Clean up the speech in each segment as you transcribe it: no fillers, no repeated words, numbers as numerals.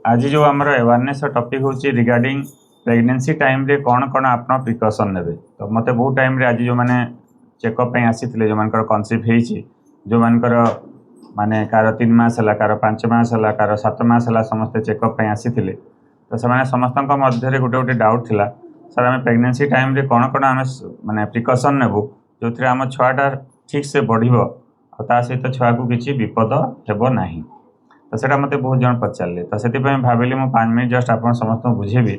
आज जो आमर अवेयरनेस टॉपिक हूँ रिगार्डिंग प्रेगनेंसी टाइम रे कौन कौन आप प्रिकसन ने तो मत बहुत टाइम रे आज जो मैंने चेकअप आसी जो मान कनसीव जो मानकर माने कार 3 मास है कार 5 मास है कार 7 मास है समस्ते चेकअप आसी तो से समस्त मध्य गोटे गोटे डाउट थिला सर आम प्रेगनेंसी टाइम रे कौन कौन आम माने प्रिकसन नेबू जो थे आम छुआटा ठीक से बढ़ो ता सहित छुआ को किसी विपद हेब नहीं तो सेटा मते बहुत जन पचारे तो से भाविली मुझे 5 मिनट जस्ट आप समस्त बुझेबी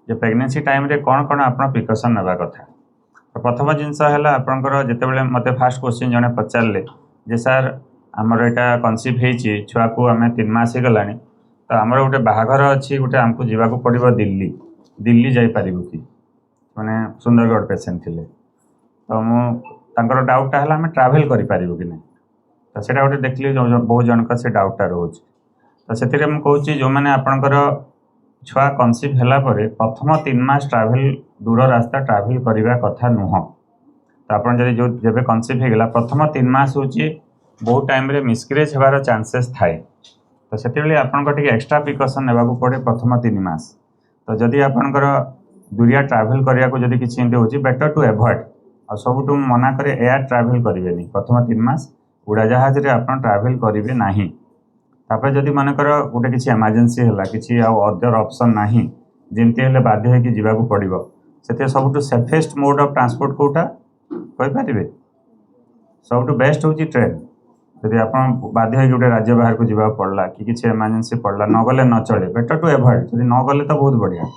जे प्रेगनेंसी टाइम रे कौन कौन आप प्रिकसन नेबा कथा तो प्रथम जिनस है आपंकर जिते मत फास्ट क्वेश्चन जड़े पचारे जे सर आमर यहाँ कनसीव हो छुआ को आम 3 मास हो गला तो आमर गोटे बाहाघर अच्छी गोटे आमको जावाक पड़ो दिल्ली दिल्ली जापर कि मैंने सुंदरगढ़ पेसेंट थे तो मुझे डाउटा है आम ट्राभेल करूँ कि नहीं तो से गोटे देखली बहुत जनक से डाउटा रोचे तो से मुझे जो मैंने आपणकर छुआ कनसीव है प्रथम 3 मास ट्राभेल दूर रास्ता ट्राभेल करने कथा नुह तो आप जो जब कनसीव होगा प्रथम 3 मास हूँ बहुत टाइम रे मिसक्रेज होवार चांसेस थाए तो से आपंकर एक्सट्रा प्रिकसन ने पड़े प्रथम 3 मास तो जदि आपंकर दूरिया ट्राभेल करने को जब किसी हो बेटर टू एवॉइड और सब मना करे एयर ट्राभेल करेंगे प्रथम 3 मास उड़ाजाहाज रे आप ट्राभेल करेंगे ना तापर जदि मानकर गोटे किसी एमरजेंसी है किसी अदर ऑप्शन ना जमती है बाध्य होगी जावाक पड़ो से सब सेफेस्ट मोड ऑफ ट्रांसपोर्ट कोटा कहींपारे सब बेस्ट हूँ ट्रेन जदि आप बाध्य होगी गोटे राज्य बाहर को जावाक पड़ला कि किसी एमरजेंसी पड़ला न गले न चले बेटर टू एवॉइड जब न गले तो बहुत बढ़िया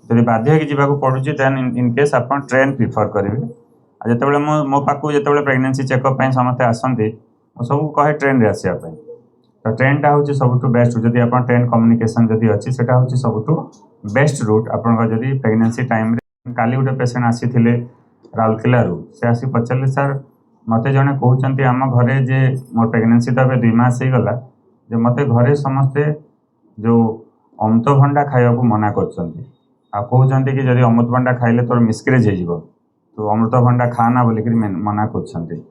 जब बाध्य होगी जावाक पड़ुची देन इन केस आप ट्रेन प्रिफर करेंगे जिते मो पाक जो प्रेगनेंसी चेकअप समस्ते आसती सब कहे ट्रेन रे आसापी तो ट्रेन टा हूँ सब बेस्ट जब आप ट्रेन कम्युनिकेशन जब अच्छी से हूँ सब बेस्ट रूट आप प्रेगनेंसी टाइम काली गोटे पेसेंट आसी राउरकेला से आसी पचारे सर मत जड़े कहते आम घरे जे मोर प्रेगनेंसी तो 2 मास हो गला जे मत घरे समस्ते जो अमृतभंडा खावा मना कर कि जब अमृतभंडा खाइले तोर मिसक्रेज हो तो अमृतभंडा खाना बोलिक मना कर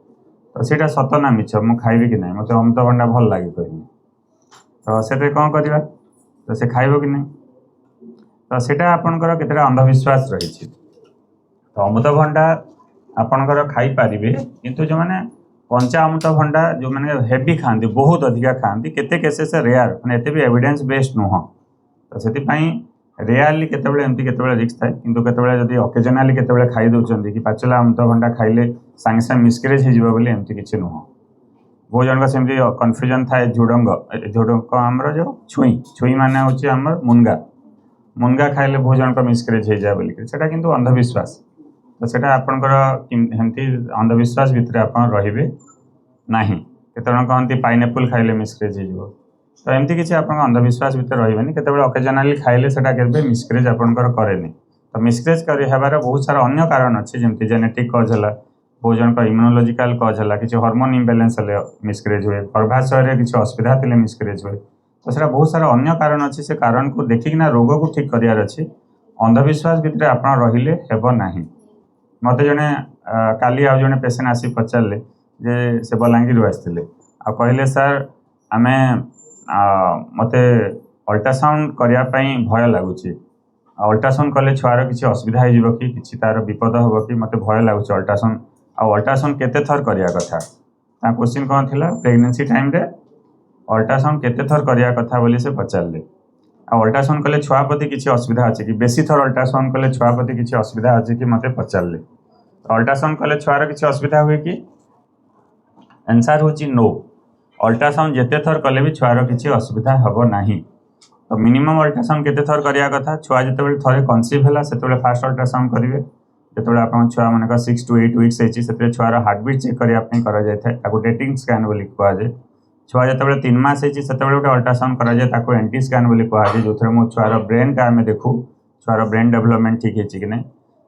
तो सीटा सत ना मिछ मुझे खाइबी कि नहीं मत अमृतभंडा भल लगे कहली तो से कौन करवा तो से खाइब कि नहीं तो सीटा आपणकर केतटा अंधविश्वास रही तो अमृतभंडा आपणकर खाई पारिबे किंतु जो मैंने कंचा अमृतभंडा जो मैंने हेवी खाती बहुत अधिका खाती केते केसेस रेयर मैंने एत भी एविडेंस बेस्ड नुह तो से रेयरली केतबेले एमती केतबेले रिस्क थाए किंतु केतबेले जदि ऑकेजनली केतबेले खाई दउचंदी कि पाचला अमृतभंडा खाइले सांगे सांगे मिसक्रेज हो बोली एमती किसी नुह बहुत जनक सेमती कन्फ्यूजन थाए झुडंग आमर जो छुई छुई माने होची आमर मुनगा मुनगा खाइले बहुत जनक मिसक्रेज हो जाए बोलिक सेटा किंतु अंधविश्वास तो सेटा आपणकर एमती अंधविश्वास भितर आप रहिबे नाही केते जन कहती पाइनएप्पल खाइले मिसक्रेज हो तो एमती किसी आप अंधविश्वास भितर रही केतबेले ऑकेजनली खाइले सेटा केबे मिसक्रेज आपणकर करेनि तो मिसक्रेज होबार बहुत सारा अन्य कारण अच्छे जमती जेनेटिक कज है बहुत जनक इम्यूनोलॉजिकल कज है किसी हार्मोन इम्बैलेंस हेले मिसक्रेज हुए गर्भाशय किसी असुविधा थे मिसक्रेज हुए तो सेटा बहुत सारा अन्य कारण अच्छे से कारण को देखिकिना रोग को ठीक करार अच्छी अंधविश्वास भितर आप रहिले हेब नाही मत जड़े काली आउ जड़े पेसेंट आसी पचारे जे से बलांगीर आसते आ कहले सर आम मत अल्ट्रासाउंड करने भय लगुच अल्ट्रासाउंड कले छुआर किसी असुविधा हो कि तार विपद हम कि मत भय लगुच अल्ट्रासाउंड अल्ट्रासाउंड केते थर करने कथा क्वेश्चन कौन थी प्रेगनेंसी टाइम रे अल्ट्रासाउंड केते थर करने कथा बोली से पचारे अल्ट्रासाउंड कले छुआ प्रति किसी असुविधा अच्छे कि बेसी थर अल्ट्रासाउंड कले छुआ प्रति किसी असुविधा अच्छे कि मत पचारे अल्ट्रासाउंड कले छुआर किसी असुविधा हुए कि आंसर हूँ नो अल्ट्रासाउंड जिते थर कले भी छुआर किसी असुविधा हम ना तो मिनिमम अल्ट्रासाउंड केते थर करने कथा छुआ जिते थे कनसीव है से फास्ट अल्ट्रासाउंड करेंगे जो आप छुआ मन 6 to 8 weeks से छुआर हार्टबीट चेक करने डेटिंग स्कैन बोली कहुए छुआ जो 3 मास से गोटे अल्ट्रासाउंड कराए एंटी स्कैन बोली कहुए जो थे मो छुआर ब्रेन का आम देखू छुआर ब्रेन डेवलपमेंट ठीक है कि नहीं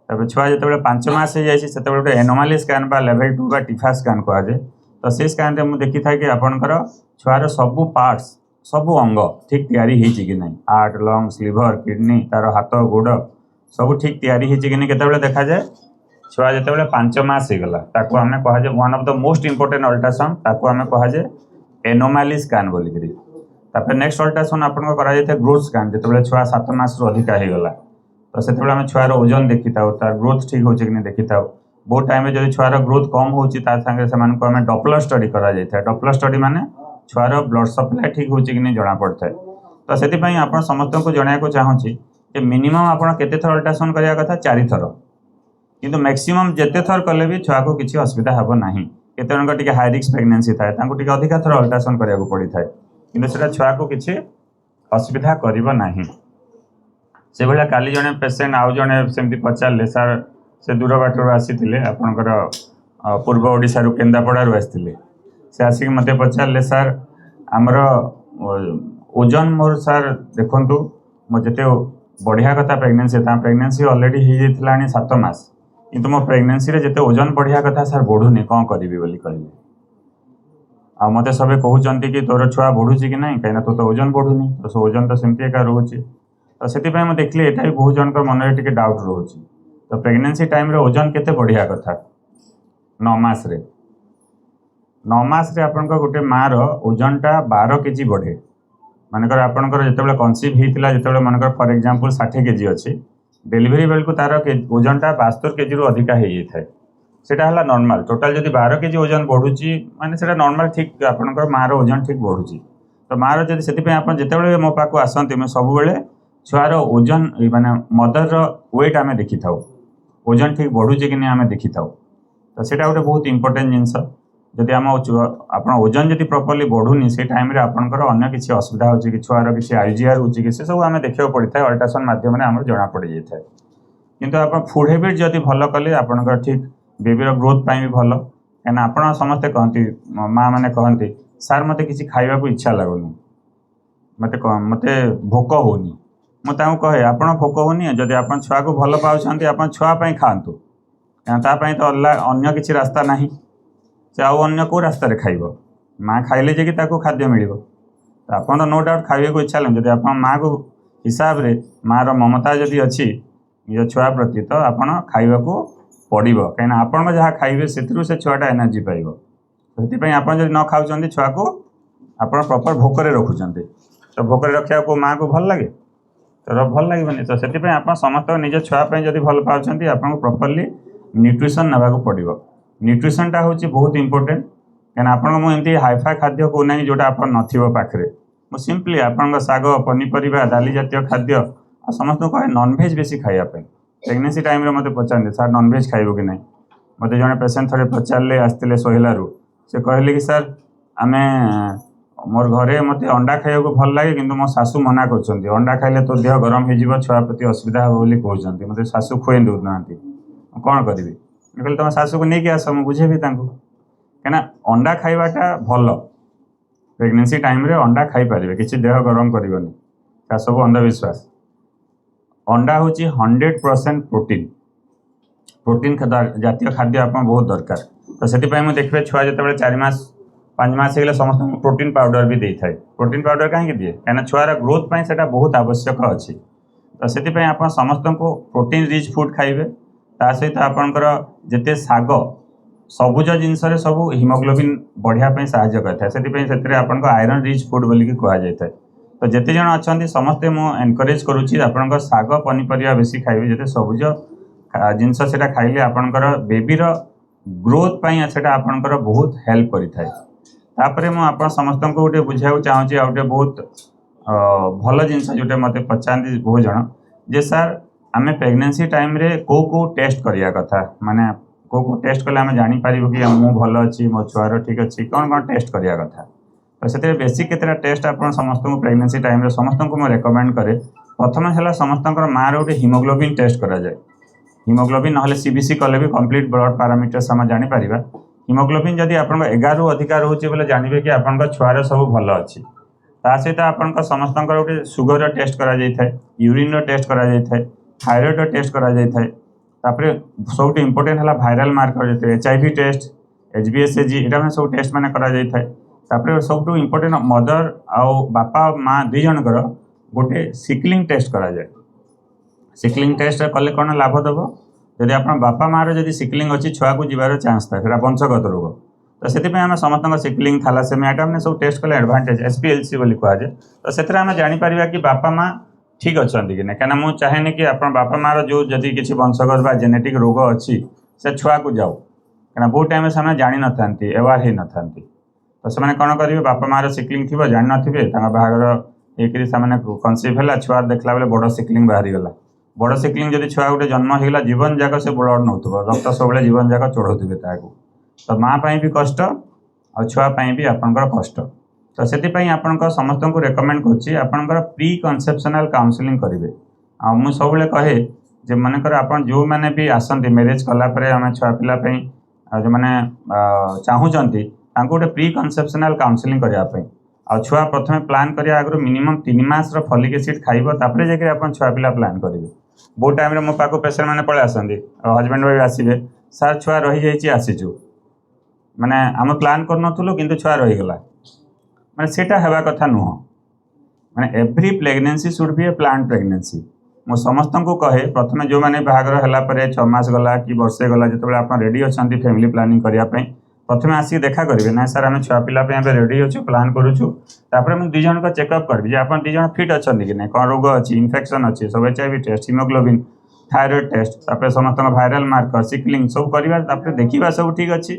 तब छुआ जो 5 मास हो जाए से गोटे एनोमाली स्कैन लेवल 2 बा टिफा स्कैन कहुए तो से स्कैन मुझे देखी था कि आपंकर छुआर सबू पार्ट्स सबू अंग ठीक तैयारी होती कि नहीं हार्ट लंग्स लिवर किडनी तार हाथ गोड़ सब ठीक तैयारी होती कि नहीं केतबेले देखा जाए छुआ जो 5 मास हो गला ताको आम कहुए one of the most important ultrasound ताको आम कहुए एनोमाली स्कैन बोलिक तापर नेक्स्ट अल्ट्रासाउंड आपन करा जाय ग्रोथ स्कैन जेतेबेले छुआ 7 मास रु अधिक हो गला तो सेतेबेले आम छुआर ओजन देखी था तार ग्रोथ ठीक होछि कि नहीं देखी था बहुत टाइम जब छुआर ग्रोथ कम होछि तार संगे सेमान को आम डॉपलर स्टडी करा जाय था डॉपलर स्टडी माने छुआर ब्लड सप्लाई ठीक होछि कि नहीं जना पड़ता है तो सेति आपण समस्त को जणाया को चाहूँगी कि मिनिमम आपण केते थर अल्ट्रासाउंड करिया कथा 4 थर किंतु मैक्सिमम जेते थर कले भी छुआ को किसी असुविधा हबो नाही केते जन टिके हाई रिस्क प्रेगनेंसी थाए तांको टिके अधिक थर अल्ट्रासाउंड करिया को पड़ी थाए किंतु सेटा छुआ को किसी असुविधा करिवो नाही से भला काली जने पेशेंट आउ जने सेमती पचारले सर से दूर बाटर आसीथिले आपनकर पूर्व ओडिसा रु केंदापड़ा रु आसीथिले से आसिक मते पचारले सर हमर ओजन मोर सर देखंतु मो जते बढ़िया कथा प्रेगनेंसी ऑलरेडी हो जाता 7 मास किंतु मो प्रेगनेंसी रे जते ओजन बढ़िया कथा सर बढ़ुनी कौन करी बोली कहले आ मते सबे कहउचंती कि तोर छुआ बढ़ुची कि नहीं कहीं तो ओजन बढ़ुनी तो ओजन तो सेमती एका रोचे तो से देखली एटा भी बहुत जन मन में टिके डाउट रोचे तो प्रेगनेंसी टाइम रे ओजन केते बढ़िया कथा 9 मास रे 9 मास रे आपन गोटे माँ रो ओजनटा 12 केजी बढ़े मानकर आपंकर जिते कनसीव होता जिते मनकर फॉर एग्जांपल 60 केजी अच्छी डेलीवरी बेल को तार ओजनटा 72 केजी रु अधिका हो जाए सेटा है नॉर्मल टोटाल जब 12 केजी ओजन बढ़ुची माने सेटा नॉर्मल ठीक आपंकर माँ ओजन ठीक बढ़ुची तो माँ जब से आप जिते मो पाक आसती मैं सब छुआर ओजन माने मदर वेट आम देखी था ओजन ठीक बढ़ुचे कि नहीं आम देखी था तो सेटा गोटे बहुत इंपोर्टेंट जिनस जदि आम आप ओजन जब प्रॉपर्ली बढ़ुनी से टाइम आपंकर अन्य किसी असुविधा होची कि छुआर किसी आईजीआर होची कि से सब आम देखा पड़ता है अल्ट्रासाउंड माध्यम आम जना पड़ जाए किंतु आप फूड हैबिट जदि भल कले आपंकर ठीक बेबीर ग्रोथ भी भल कहीं आप समस्ते कहती माँ मैंने कहती सार मत किसी खाइबा इच्छा लगुनि मत भोक होनी मुझे कहे आप भोक होनी जदि आप छुआ को भल पाँच आप छुआपाई खातु तापाई तो अन्य किसी रास्ता ना से आउ अन्य को रास्तार खाइब माँ खाइले जे कि खाद्य मिल तो आप नो डाउट खाइबा को इच्छा लगे जब आप माँ को हिसाब रे माँ ममता जदि अच्छी निज छुआ प्रति तो आपड़ खाइबा को पड़ो कहीं आप जहाँ खाइबे से छुआटा एनर्जी पाइब से आप न खाऊँ छुआ को आप प्रॉपर भोकरे रखुंट तो भोकरे रखा को माँ को भल लगे तो भल लगे तो से आप समस्त निज छुआपाई जब भल पाँच आपको प्रॉपर्ली न्यूट्रिशन नाक पड़ो न्यूट्रिशनटा हूँ बहुत इंपोर्टेंट कहीं आपमती हाइफाई खाद्य कहूना जोटा आप नाखे मुझे सिंपली आप शाग पनीपरिया डाली जातीय खाद्य समस्त कहे नॉनभेज बेसी खायापी प्रेगनेंसी टाइम मत पचारे सार नॉनभेज खाइबू कि नहीं मत जड़े पेसेंट थे पचारे आसते सोहिलू से कहले कि सार आम मोर घरे मत अंडा खाइबा को भल लगे कि मो शाशु मना कर अंडा खाइले तो देह गरम हो छुआ प्रति असुविधा हे बोली कहते मत शाशु खुए दौना कौन करी कहले तुम शाशु को लेकिन आस मुझे बुझेबी कहीं अंडा खाइबाटा भल प्रेगनेंसी टाइम रे अंडा खाई पारे किसी देह गरम करनी सब अंधविश्वास अंडा हूँ 100% प्रोटीन जातीय खाद्य आप बहुत दरकार तो से देखिए छुआ जो 4 मास 5 मास हो समस्त प्रोटीन पाउडर भी दे था प्रोटीन पाउडर कहीं दिए कहीं छुआर ग्रोथ से बहुत आवश्यक अच्छी तो से आप समस्त को प्रोटीन रिच फूड खाइबे ता सहित आपंकर जिते शाग सबुज जिनस सब हिमोग्लोबिन बढ़िया साहाय्य करता से आपन आयरन रिच फूड बोलिक कहुए तो जिते जन अच्छा समस्ते मुझे एनकरेज करुच्ची आपंकर शाग पनीपरिया बेसी खाइबे जिते सबुज जिनस से खाइले आपंकर बेबीर ग्रोथ से आपंकर बहुत हेल्प करें मुझे समस्त को गोटे बुझा चाहूँगी आ गए बहुत भल जिनस जोटे मत पचारती बहुत जन जे सार आम प्रेगनेंसी टाइम रे को टेस्ट करिया कथा माने को टेस्ट कले आम जापर कि मु भल अच्छी मो छुआर ठीक अच्छी कौन कौन टेस्ट करिया कथा तो से बेसिक केतटा टेस्ट आप समस्त को प्रेगनेंसी टाइम रे समस्त को मैं रेकमेंड करे प्रथम है समस्त माँ रोटे हिमोग्लोबिन टेस्ट करा जाए हिमोग्लोबिन ना सीबीसी कले भी कंप्लीट ब्लड पैरामीटर्स आम जापर हिमोग्लोबिन जदि आप 11 रु अधिका रोचे बोले जानवे कि आप छुआर सब भल अच्छी ता सहित आप समस्त गोटे सुगर टेस्ट करा जाए यूरिन टेस्ट करा जाए थायरॉइड टेस्ट करा जाए सब इंपोर्टेंट है viral marker HIV test HbSAg यहाँ सब टेस्ट मान करा जाए सब इंपोर्टेंट मदर आउ बापा माँ दुई जनकर गोटे सिकलिंग टेस्ट करा जाए सिकलिंग टेस्ट कले कौन लाभ दब जदि आप बापा माँ जदि सिकलिंग अच्छी छुआ को जीवार चान्स था वंशगत रोग तो से आम समस्त सिकलिंग थैलासेमिया मैंने सब टेस्ट कले एडवांटेज SPLC बोली कहुए तो से आम जापर कि बापा माँ ठीक अच्छा कि ना कहीं मुझे चाहेनि कि आप बापा मार जो जदि किसी वंशगत जेनेटिक रोग अच्छी से छुआ को जाऊ कहीं बहुत टाइम से जानी न था एवार हो न था तो से कौन करेंगे बापा मार सिकलिंग थी जान थे बाहर एक कनसीव है छुआ देखला बेले बड़ सिकलिंग बाहरी गला बड़ सिकलिंग जब छुआ गोटे जन्म होगा जीवन जाक से ब्लड नौ रक्त सब जीवन जाक चढ़ाऊे तो माँ भी कष्ट और छुआपाई भी आपंकर कष्ट तो से आपण समस्त को रेकमेंड कर प्री कनसेप्शनल काउंसलिंग करेंगे मुझे सब कहे जे मनकर आप जो मैंने भी आसती मैरिज कलापर आम छुआ पिलापी जो मैंने चाहूँगी गोटे प्री कनसेप्शनल काउंसलिंग करने आ छुआ प्रथम प्लान करने आगु मिनिमम 3 मास फॉलिक एसिड खाइब तापर जाकर आप छुआ पिला प्लान करेंगे बहुत टाइम मो पाक पेसेंट मैंने पलि आसती हजबैंड वाइफ आसवे सार छुआ रही जाइए आसीचु माने आम प्लान करूँ कि छुआ रहीगला माने सेटा हेबा कथा नुह माने every pregnancy should be A planned pregnancy मो समस्त को कहे प्रथम जो मैंने बाहागर है 6 मास गला कि वर्षे गला जो आप रेडी अच्छा फैमिली प्लानिंग करने प्रथम आसिक देखा करेंगे ना सर आम छुआ पिला रेडी अच्छु प्लान करुचु मुझे 2 जन का चेकअप करी आप 2 जन फिट अच्छा कि ना कौन रोग अच्छी इन्फेक्शन अच्छी सब HIV test haemoglobin thyroid test समस्त भाइराल मार्कर सिकलिंग सब करवा देखा सब ठीक अच्छी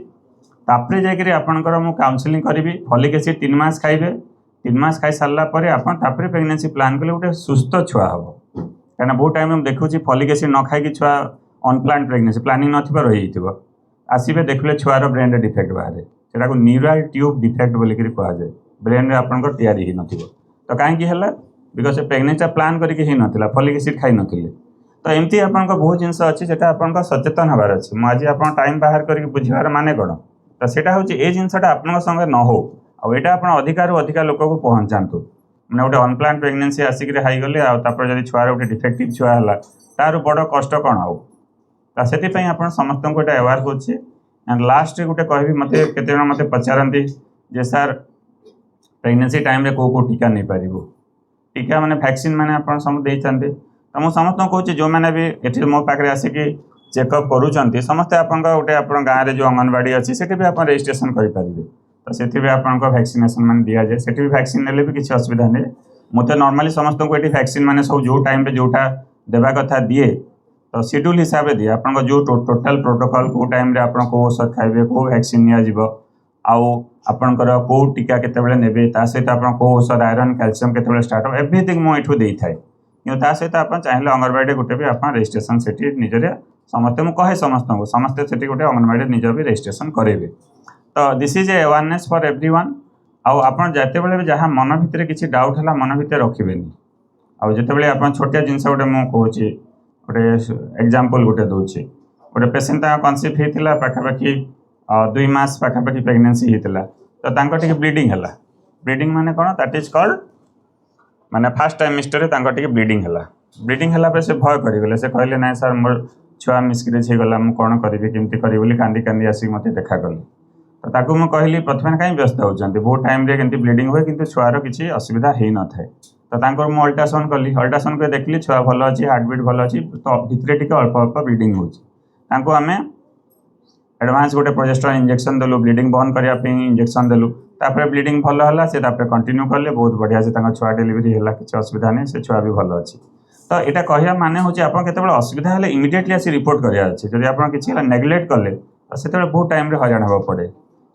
तापर जाकर आपंकर मु काउंसलिंग करी फॉलिक एसिड 3 मास खाइबे 3 मास खाई सारा पर तापर प्रेगनेंसी प्लान कले गोटे सुस्थ छुआ हम कहीं बहुत टाइम देखुँ फॉलिक एसिड न खाई छुआ अनप्लान प्रेगनेंसी प्लानिंग न रही आसवे देखले छुआर ब्रेन डिफेक्ट बाहर से न्यूरल ट्यूब डिफेक्ट बोलिक कहुए ब्रेन आपंकर तैयारी हो तो कहीं बिकज प्रेगनेंसी प्लान करके ना फॉलिक एसिड खाई नथिले तो एमती आप बहुत जिनस अच्छी से आप सचेतन हबार अच्छे मुझे आप टाइम बाहर करके बुझार माने कौन तो सेटा हूँ ये जिनसा आप संगे न हो आईटा आप अधिकार अधिका लोक को पहुँचातु मैंने गोटे अनप्लान प्रेगनेंसी आसिक हाईगले आपर जब छुआर गोटे डिफेक्टिव छुआ है तार बड़ कष्ट कौन आउ तो से आप समस्त को एवार होचे एंड लास्ट गोटे कह मत केत मत पचारती जे सार प्रेगनेंसी टाइम रे को टीका नहीं पार टीका मैंने वैक्सीन मैंने आप सब देते तो मुझे समस्त कहूँ जो मैंने भी ये मो पाखे आसिक चेकअप करूँ समस्ते आप गोटे आप गाँव में जो अंगनवाड़ी अच्छी से भी आप रजिस्ट्रेशन करेंगे तो से आप वैक्सीनेशन मैंने दि जाए से भी वैक्सीन ने भी किसी असुविधा नहीं मुझे नॉर्मली समस्त को ये वैक्सीन मैंने सब जो टाइम जोटा देवा कथा दिए तो शेड्यूल हिसाब से दिए आप जो टोटाल प्रोटोकॉल कौ टाइम आप औषध खाइबे कौ वैक्सीन आपणकर कौ टीका केतबेले नेबे ता सहित आप कौ औषध आयरन कैल्शियम केतबेले स्टार्ट हो एवरीथिंग मो एठू देई थाए कि ता सहित आप चाहिए अंगनवाड़ी गोटे भी आप रजिस्ट्रेशन से निजरे समस्ते मुझे कहे समस्त को समस्ते से गोटे अंगनवाड़ी निज भी रजिस्ट्रेशन करेंगे तो this is a awareness for everyone आप जिते बड़े जहाँ मन भितर किसी डाउट है मन भितर रखिए आउ जिते आप छोटिया जिनस गोटे मुझे गोटे एग्जांपल गोटे दूसरी गोटे पेसेंट कनसीव होता पाखापाखि 2 मास पाखापाखि प्रेगनेंसी होता तो ब्लीडिंग है ब्लीडिंग माने कौन दैट इज कॉल्ड माने फर्स्ट टाइम मिस्टर ब्लीडिंग है से भय करगले से कहले ना सर मोर छुआ मिसक्रेज होगला मुझे कौन करी केमती करी कांदी कांदी आसिक मत देखा कले तो ताकू मुझे कहली प्रथम कहीं व्यस्त होती बहुत टाइम केमती ब्लीडिंग हुए कि छुआर किसी असुविधा हो न था तो मुझे अल्ट्रासाउंड कली अल्ट्रासाउंड कर देखली छुआ भल अच्छी हार्टबिट भल अच्छी तो भितर टी अल्प अल्प ब्लीडिंग हो आम एडवांस गोटे प्रोजेस्टेरोन इंजेक्शन देलु ब्लीडिंग बंद करने इंजेक्शन देलु तापर ब्लीडिंग भल है से कंटिन्यू कले बहुत बढ़िया से छुआ डेलीवरी है किसी असुविधा नहीं से छुआ भी भल अच्छी तो यहाँ कहवा माने हूँ आप केतबेले असुविधा है इमिडिएटली आसी रिपोर्ट कराया अच्छे जब आप किसी नेग्लेक्ट कले तो से बहुत टाइम हईराण हाँ पड़े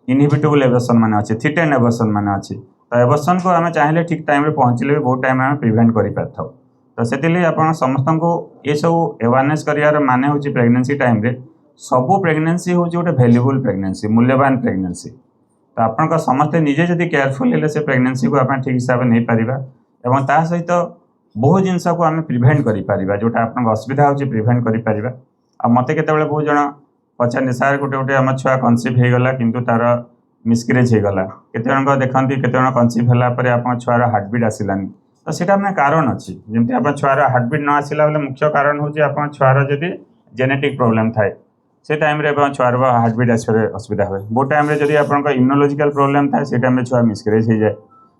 इनहिबिटेबल एबर्शन माने अच्छे थ्रेटेन्ड एबर्शन माने अच्छे तो एबर्शन को आम चाहिए ठीक टाइम पहुँचले भी बहुत टाइम आम प्रिवेंट कर पार तो से आप समस्त को ये सब अवेयरनेस कर माने हूँ प्रेगनेंसी टाइम रे सबू प्रेगनेंसी हूँ गोटे भैल्यूबल प्रेगनेंसी मूल्यवान प्रेगनेंसी तो आप समस्ते निजे जब केयरफुल है से प्रेगनेंसी को आप ठीक हिसाब से नहीं पारिबा एवं ता सहित बहुत जिनस को आम प्रिवेंट कर जोटा आप असुविधा हो प्रिवेंट कर मत केतबेले बहुत जन पचारे सार गोटे गोटे आम छुआ कनसीव होगला किंतु तार मिसक्रेज होगला केते जन देखती केते जन कनसीव है आप छुआर हार्टबिट आसलानी तो सीटा मैंने कारण अच्छी जमी आप छुआर हार्टबिट न आसला बेले मुख्य कारण हूँ आप छुआर जब जेनेटिक प्रोब्लेम थाए से टाइम छुआर हार्टबिट आसवे असुविधा हुए बहुत टाइम जब आप इम्यूनोलॉजिकल प्रोब्लेम थाए से टाइम छुआ मिसक्रेज हो जाए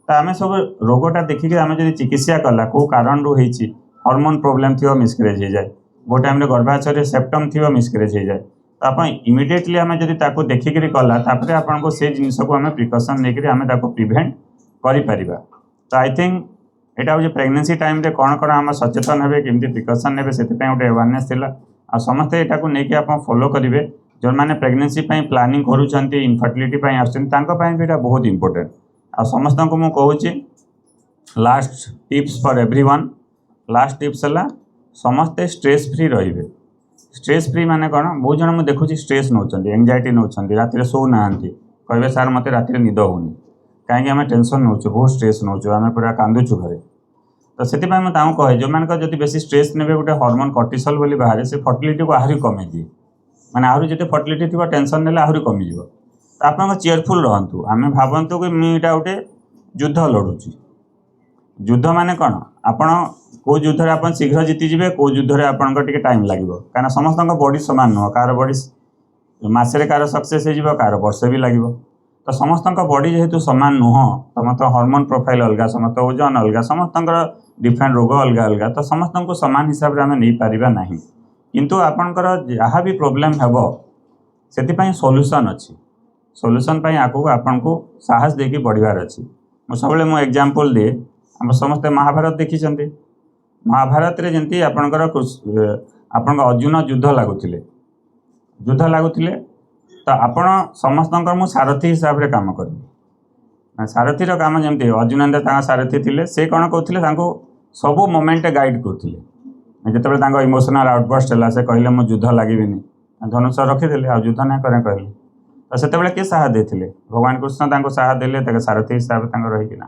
तो आम सब रोगटा देखिए आम जब चिकित्सा कला कौ कारण होती हार्मोन प्रोब्लेम थी मिसक्रेज हो जाए बहुत टाइम गर्भाशय सेप्टम थी मिसक्रेज हो जाए तो आप इमिडिएटली आम जब ताको देखिक कला आपको से जिनस को आम प्रिकसन लेकर आम प्रिभेंट कर। तो आई थिंक यहाँ हूँ प्रेगनेंसी टाइम रे कौन कौन आम सचेतन हे केमती प्रिकसन ने से गोटे अवेयरनेस थी आ समस्ते यहाँ नहीं आप फॉलो करेंगे जो मैंने प्रेगनेंसी प्लानिंग करूँ इनफर्टिलिटी आसता बहुत इंपोर्टेंट आ समस्त को मुझे कहूँ last tips for everyone last tips है समस्ते स्ट्रेस फ्री रे स्ट्रेस फ्री माने कौन बहुत जन मुझे देखुची स्ट्रेस नौ एंजाइटी नौ राति शो ना कहे सार मत राति निद होनी कहीं आम टेंशन नौ बहुत स्ट्रेस नौ आम पूरा कांदुचु घरे। तो से कहे जो मान जब बेसी स्ट्रेस ने गोटे हार्मोन कॉर्टिसोल बोली बाहर से फर्टिलिटी को आहरी कमे दिए माने आहरी जो फर्टिलिटी थी टेंशन ने आहरी कमिज। तो आप चेयरफुल रहतु आम भावतु कि मुझे गोटे युद्ध लड़ुची युद्ध माने कौन आपण कौ युद्ध में आप शीघ्र जीतिजे कौ युद्ध में आपंकर टे टाइम लगे कहीं समस्त बॉडी सामान नुह कार बॉडी मसरे कार सक्सेस हो कार वर्ष भी लगे। तो समस्त बॉडी जेहेतु सामान नुह समस्त हार्मोन प्रोफाइल अलग समस्त ओजन अलग समस्त डिफरेंट रोग अलग अलग तो समस्त को सामान हिसाब से आम नहीं पारिबा नहीं किंतु आपणकर जहाँ भी प्रोब्लेम हेब से सॉल्यूशन अच्छी सॉल्यूशन पाई आगू आपन को साहस देकी बढ़िबार अच्छी। मुझे एग्जांपल दिए आम समस्ते महाभारत देखी महाभारत रे जंती आपणकर आपण अर्जुन युद्ध लगुले तो आपण समस्त मु सारथी हिसाब से काम करी सारथी काम जमी अर्जुन सारथी थे से कौन कहते सब मोमेंट गाइड करते जिते इमोशनल आउटबर्स्ट है से कहले मु युद्ध लगे धनुष रखीदे आ युद्ध ना करें कहले तो से किए साथ देते भगवान कृष्ण साथ देते सारथी हिसाब से रहीकिना।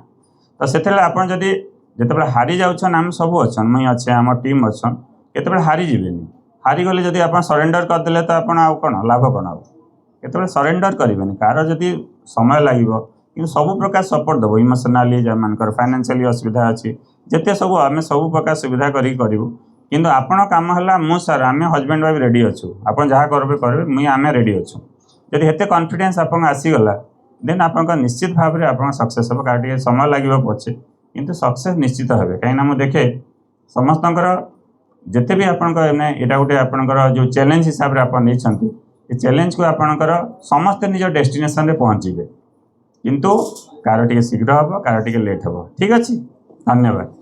तो से आपड़ जदि जिते हारी जाऊन आम सब अच्छन मुई अच्छे आम टीम अच्छन केते हारी जीवेनि हारीगले जदि आप सरेंडर करदे तो आप कौन लाभ कौन आते सरेंडर करेंगे कार जदि समय लगे कि सब प्रकार सपोर्ट देव इमोशनाली जो मानकर फाइनेंशियली असुविधा अच्छी जिते सब आम सब प्रकार सुविधा करूँ किंतु आपण काम है मु सर आम हजबैंड वाइफ रेडी अच्छू आप जहाँ करेंगे मुई आम रेडी अच्छू जदि एत कॉन्फिडेंस आप आसीगला देन आप निश्चित भाव में आप सक्सेस हम कार समय लगे पछे किंतु सक्सेस निश्चित हे कहीं देखे समस्त जिते भी आपने यहाँ गोटे आपंकर जो चैलेंज हिसाब से आप नहीं चैलेंज को आपंकर समस्ते निज डेस्टिनेशन रे पहुँचे किंतु कार टी शीघ्र हम कार टी लेट हम ठीक अच्छे धन्यवाद।